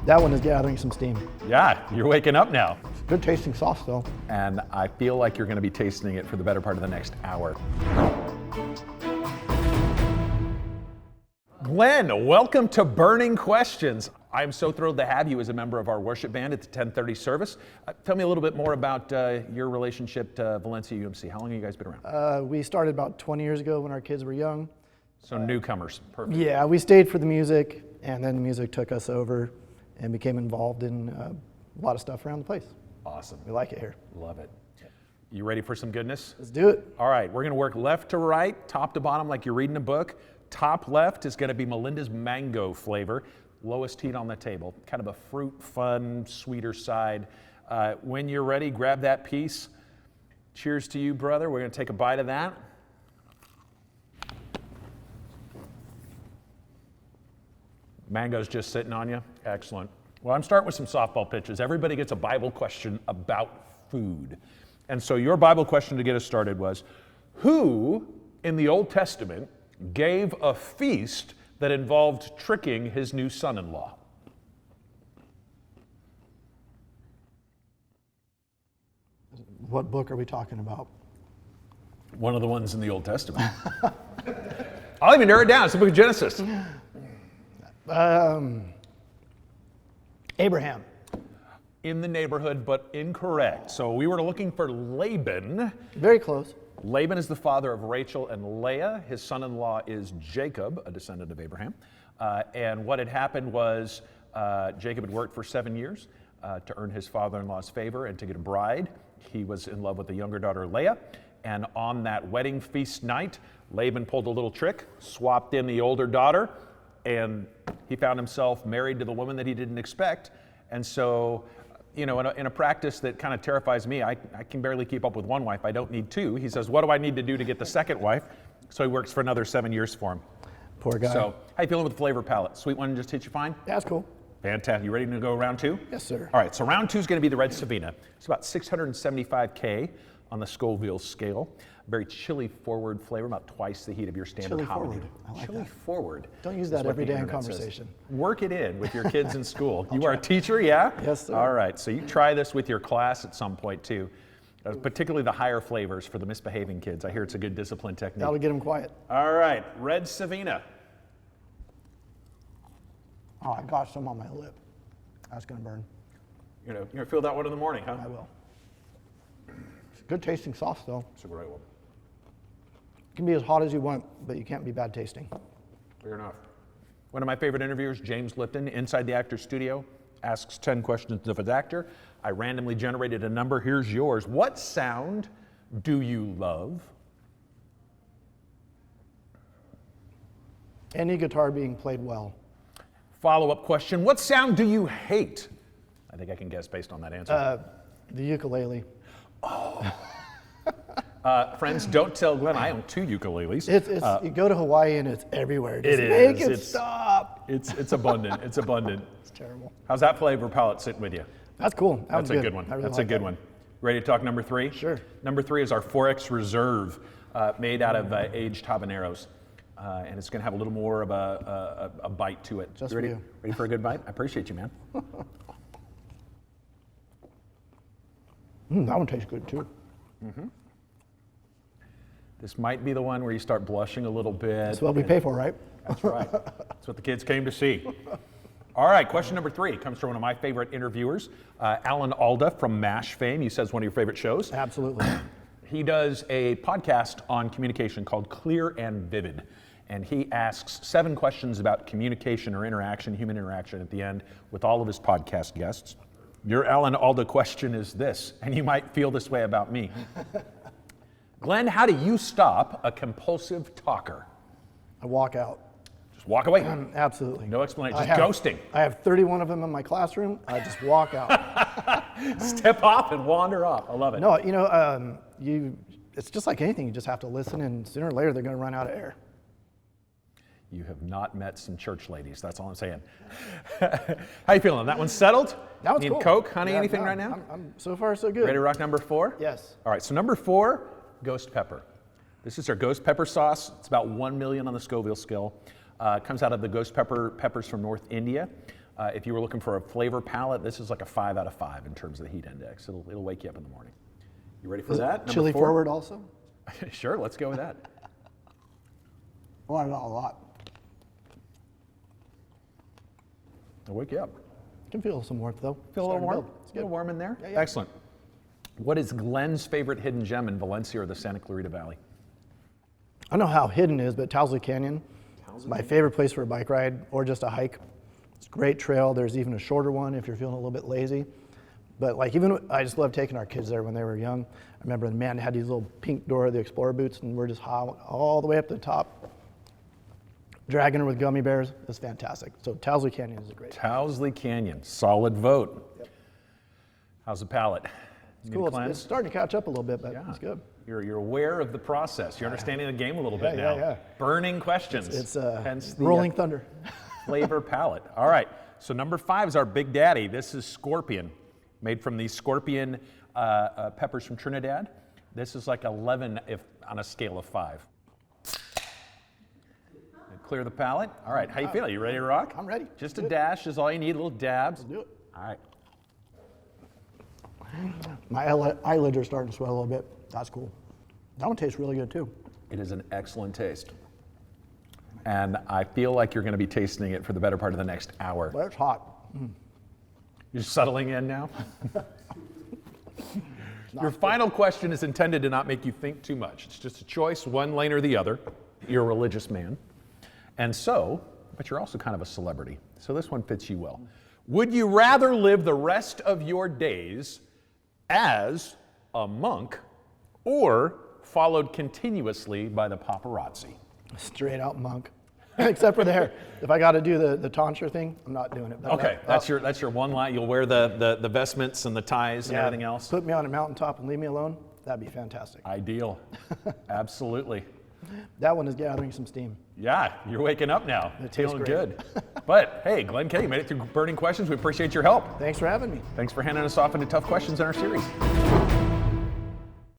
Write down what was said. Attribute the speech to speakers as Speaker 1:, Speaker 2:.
Speaker 1: That one is gathering some steam.
Speaker 2: Yeah, you're waking up now.
Speaker 1: Good tasting sauce though.
Speaker 2: And I feel like you're going to be tasting it for the better part of the next hour. Glen, welcome to Burning Questions. I'm so thrilled to have you as a member of our worship band at the 10:30 service. Tell me a little bit more about your relationship to Valencia UMC. How long have you guys been around?
Speaker 1: We started about 20 years ago when our kids were young.
Speaker 2: So newcomers, perfect.
Speaker 1: Yeah, we stayed for the music, and then the music took us over and became involved in a lot of stuff around the place.
Speaker 2: Awesome.
Speaker 1: We like it here.
Speaker 2: Love it. You ready for some goodness?
Speaker 1: Let's do it.
Speaker 2: All right, we're going to work left to right, top to bottom like you're reading a book. Top left is going to be Melinda's mango flavor, lowest heat on the table, kind of a fruit, fun, sweeter side. When you're ready, grab that piece. Cheers to you, brother. We're going to take a bite of that. Mango's just sitting on you. Excellent. Well, I'm starting with some softball pitches. Everybody gets a Bible question about food. And so your Bible question to get us started was, who in the Old Testament gave a feast that involved tricking his new son-in-law?
Speaker 1: What book are we talking about?
Speaker 2: One of the ones in the Old Testament. I'll even narrow it down. It's the book of Genesis.
Speaker 1: Abraham.
Speaker 2: In the neighborhood, but incorrect. So we were looking for Laban.
Speaker 1: Very close.
Speaker 2: Laban is the father of Rachel and Leah. His son-in-law is Jacob, a descendant of Abraham. And what had happened was Jacob had worked for 7 years to earn his father-in-law's favor and to get a bride. He was in love with the younger daughter, Leah. And on that wedding feast night, Laban pulled a little trick, swapped in the older daughter, and he found himself married to the woman that he didn't expect. And so, you know, in a practice that kind of terrifies me, I can barely keep up with one wife. I don't need two. He says, what do I need to do to get the second wife? So he works for another 7 years for him.
Speaker 1: Poor guy.
Speaker 2: So how you feeling with the flavor palette? Sweet one just hit you fine?
Speaker 1: Yeah, that's cool.
Speaker 2: Fantastic. You ready to go round two?
Speaker 1: Yes, sir.
Speaker 2: All right, so round two is going to be the Red Savina. It's about 675K on the Scoville scale. Very chili forward flavor, about twice the heat of your standard
Speaker 1: Chili
Speaker 2: hot
Speaker 1: forward.
Speaker 2: one.
Speaker 1: I like
Speaker 2: Chili
Speaker 1: that.
Speaker 2: forward.
Speaker 1: Don't use
Speaker 2: is
Speaker 1: that
Speaker 2: what
Speaker 1: every
Speaker 2: the
Speaker 1: day in
Speaker 2: internet says.
Speaker 1: conversation.
Speaker 2: Work it in with your kids in school. You are a teacher, yeah?
Speaker 1: Yes, sir.
Speaker 2: All right, so you try this with your class at some point too. Particularly the higher flavors for the misbehaving kids. I hear it's a good discipline technique.
Speaker 1: That'll get them quiet.
Speaker 2: All right, Red Savina.
Speaker 1: Oh, I got some on my lip. That's gonna burn.
Speaker 2: You're gonna feel that one in the morning, huh?
Speaker 1: I will. It's a good tasting sauce though.
Speaker 2: It's a great one.
Speaker 1: It can be as hot as you want, but you can't be bad tasting.
Speaker 2: Fair enough. One of my favorite interviewers, James Lipton, inside the actor's studio, asks 10 questions of his actor. I randomly generated a number. Here's yours. What sound do you love?
Speaker 1: Any guitar being played well.
Speaker 2: Follow-up question. What sound do you hate? I think I can guess based on that answer.
Speaker 1: The ukulele.
Speaker 2: Friends, don't tell Glenn I own 2 ukuleles.
Speaker 1: You go to Hawaii and it's everywhere. Just
Speaker 2: It
Speaker 1: make
Speaker 2: is.
Speaker 1: it stop.
Speaker 2: It's abundant. It's abundant.
Speaker 1: It's terrible.
Speaker 2: How's that flavor palette sitting with you?
Speaker 1: That's cool.
Speaker 2: That's a good one.
Speaker 1: I really
Speaker 2: That's
Speaker 1: like
Speaker 2: a good
Speaker 1: that.
Speaker 2: one. Ready to talk number 3?
Speaker 1: Sure.
Speaker 2: Number 3 is our 4X Reserve, made out of aged habaneros. And it's going to have a little more of a bite to it.
Speaker 1: Just
Speaker 2: ready?
Speaker 1: for you.
Speaker 2: Ready for a good bite? I appreciate you, man.
Speaker 1: That one tastes good too.
Speaker 2: This might be the one where you start blushing a little bit.
Speaker 1: That's what we pay for, right?
Speaker 2: That's right. That's what the kids came to see. All right, question number 3 comes from one of my favorite interviewers, Alan Alda from MASH fame. He says one of your favorite shows.
Speaker 1: Absolutely.
Speaker 2: He does a podcast on communication called Clear and Vivid. And he asks 7 questions about communication or interaction, human interaction at the end with all of his podcast guests. Your Alan Alda question is this, and you might feel this way about me. Glenn, how do you stop a compulsive talker?
Speaker 1: I walk out.
Speaker 2: Just walk away.
Speaker 1: Absolutely.
Speaker 2: No explanation, just ghosting.
Speaker 1: I have 31 of them in my classroom. I just walk out.
Speaker 2: Step off and wander off. I love it.
Speaker 1: No, it's just like anything. You just have to listen, and sooner or later they're going to run out of air.
Speaker 2: You have not met some church ladies. That's all I'm saying. How you feeling? That one's settled?
Speaker 1: That one's
Speaker 2: Need
Speaker 1: cool.
Speaker 2: Coke, honey,
Speaker 1: Yeah,
Speaker 2: anything
Speaker 1: no,
Speaker 2: right now?
Speaker 1: I'm so far so good.
Speaker 2: Ready to rock number 4?
Speaker 1: Yes.
Speaker 2: All right, so number 4, ghost pepper. This is our ghost pepper sauce. It's about 1 million on the Scoville scale. Comes out of the ghost peppers from North India. If you were looking for a flavor palette, this is like a 5 out of 5 in terms of the heat index. It'll wake you up in the morning. You ready for that? Number
Speaker 1: Chili
Speaker 2: 4?
Speaker 1: forward also?
Speaker 2: Sure, let's go with that.
Speaker 1: Oh, I got a lot.
Speaker 2: It'll wake you up.
Speaker 1: Can feel some warmth though.
Speaker 2: Feel a little
Speaker 1: Starting to
Speaker 2: warm?
Speaker 1: build. It's
Speaker 2: A little
Speaker 1: good.
Speaker 2: warm in there?
Speaker 1: Yeah, yeah.
Speaker 2: Excellent. What is Glen's favorite hidden gem in Valencia or the Santa Clarita Valley?
Speaker 1: I don't know how hidden it is, but Towsley Canyon, my favorite place for a bike ride or just a hike. It's a great trail. There's even a shorter one if you're feeling a little bit lazy. But like I just love taking our kids there when they were young. I remember the man had these little pink Dora the Explorer boots, and we're just all the way up to the top, dragging her with gummy bears. It's fantastic. So Towsley Canyon is a great.
Speaker 2: Towsley Canyon, solid vote. Yep. How's the palate?
Speaker 1: It's cool. It's starting to catch up a little bit, but
Speaker 2: Yeah.
Speaker 1: it's good.
Speaker 2: You're aware of the process. You're understanding the game a little bit now.
Speaker 1: Yeah.
Speaker 2: Burning questions.
Speaker 1: It's
Speaker 2: Hence the,
Speaker 1: rolling thunder.
Speaker 2: flavor palette. All right. So number 5 is our Big Daddy. This is Scorpion, made from these scorpion peppers from Trinidad. This is like 11 if on a scale of 5. Clear the palate. All right. How you feeling? You ready to rock?
Speaker 1: I'm ready.
Speaker 2: Just a dash is all you need. Little dabs.
Speaker 1: Let's do it.
Speaker 2: All right.
Speaker 1: My eyelids are starting to swell a little bit. That's cool. That one tastes really good too.
Speaker 2: It is an excellent taste. And I feel like you're going to be tasting it for the better part of the next hour.
Speaker 1: But it's hot.
Speaker 2: You're settling in now? Your final question is intended to not make you think too much. It's just a choice, one lane or the other. You're a religious man. And so, but you're also kind of a celebrity. So this one fits you well. Would you rather live the rest of your days as a monk or followed continuously by the paparazzi?
Speaker 1: Straight out monk. Except for the hair. If I got to do the tonsure thing, I'm not doing it. But
Speaker 2: Okay, that's your one line. You'll wear the vestments and the ties and everything else.
Speaker 1: Put me on a mountaintop and leave me alone. That'd be fantastic.
Speaker 2: Ideal. Absolutely.
Speaker 1: That one is gathering some steam.
Speaker 2: Yeah, you're waking up now.
Speaker 1: It tastes
Speaker 2: Feeling
Speaker 1: great.
Speaker 2: good. But hey, Glen K, you made it through burning questions. We appreciate your help.
Speaker 1: Thanks for having me.
Speaker 2: Thanks for handing us off into tough questions in our series.